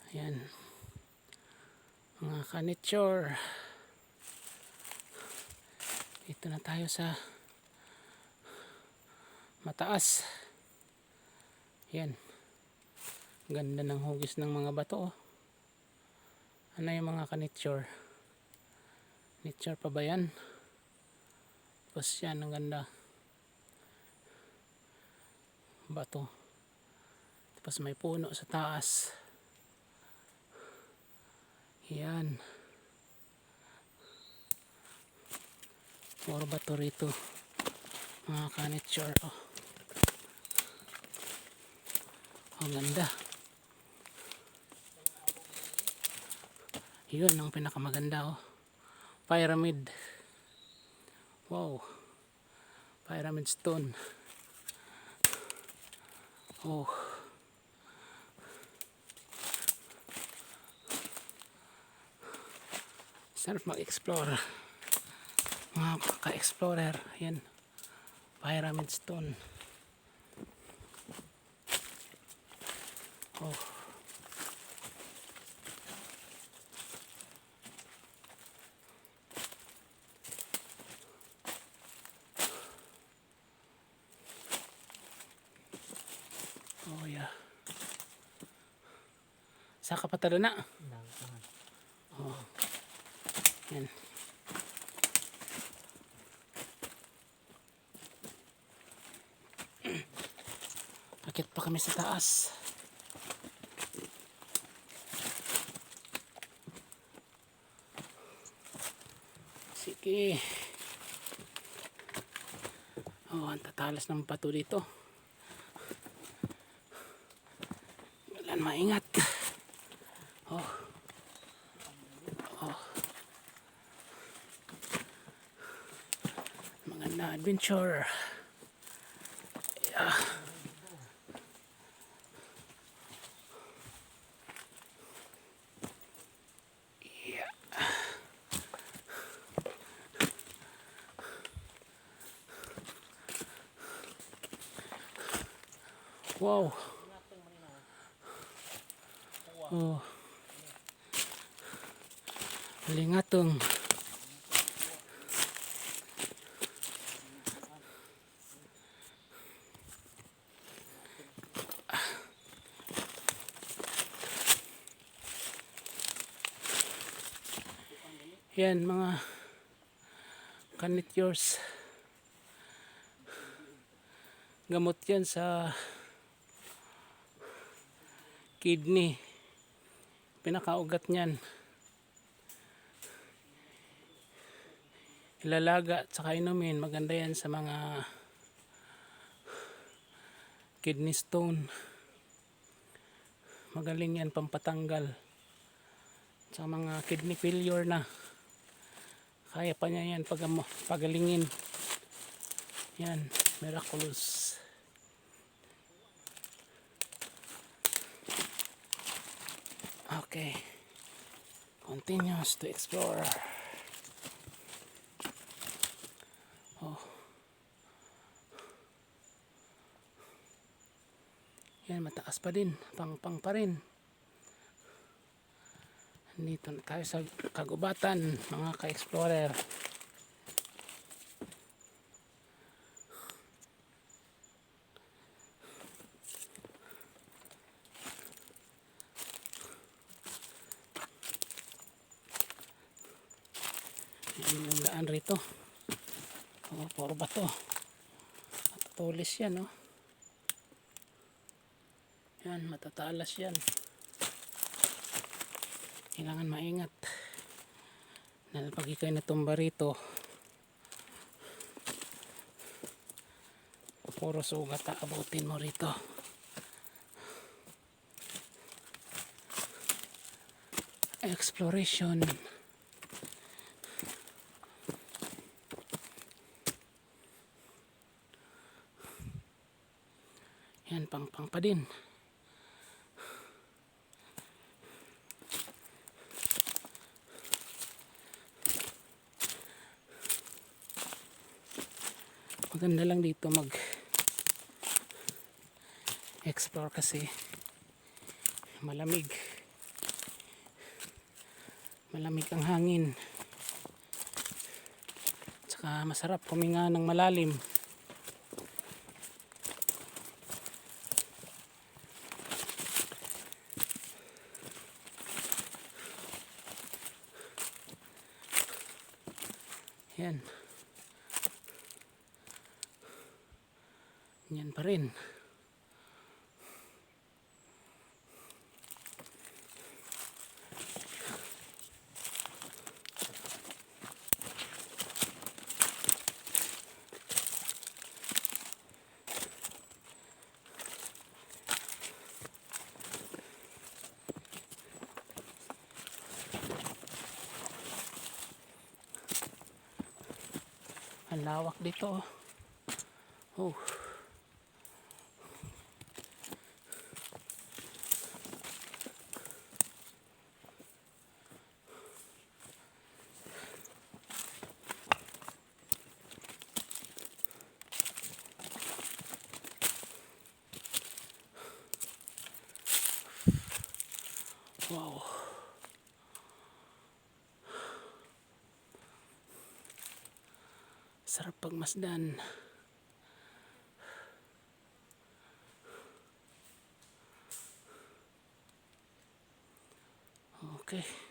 Ayan, mga ka-nature, dito na tayo sa mataas. Ayan, ganda ng hugis ng mga bato, oh. Ano yung mga ka-nature? Nature pa ba yan? Tapos yan, ang ganda bato, tapos may puno sa taas. Yan, puro bato rito, mga ka-nature, oh. Ang ganda. Yun ang pinakamaganda, oh. Pyramid. Wow, pyramid stone. Oh, sarap mag-explore, mga ka-explorer. Yan, pyramid stone. Oh, oh yeah. Saka patalo na. Oh, yan. Akit pa kami sa taas. Sige. Oh, ang tatalas ng pato dito. Kailan maingat. Oh. Oh. Maganda adventure. Yeah. Yeah. Wow. Oh. Lingatong. Yan mga ka-natures. Gamot yan sa kidney. Pinakaugat niyan. Ilalaga at saka inumin. Maganda yan sa mga kidney stone. Magaling yan pampatanggal. Sa mga kidney failure na. Kaya pa niya yan pagalingin. Yan, miraculous. Okay. Continues to explore. Oh. Yan, mataas pa din. Pang pa rin. Dito na tayo sa kagubatan, mga ka-explorer. Yan yung daan rito. Oh, puro bato. Matutulis yan, oh. Yan, matatalas yan. Kailangan maingat. Dahil pag ikay natumba rito, puro sugat aabutin mo rito. Exploration. Yan, pang pa din. Maganda lang dito mag explore kasi malamig. Malamig ang hangin. Tsaka masarap huminga ng malalim. Yan. Yan pa rin. Ang lawak dito. Oh. Wow. Sarap pagmasdan. Okay.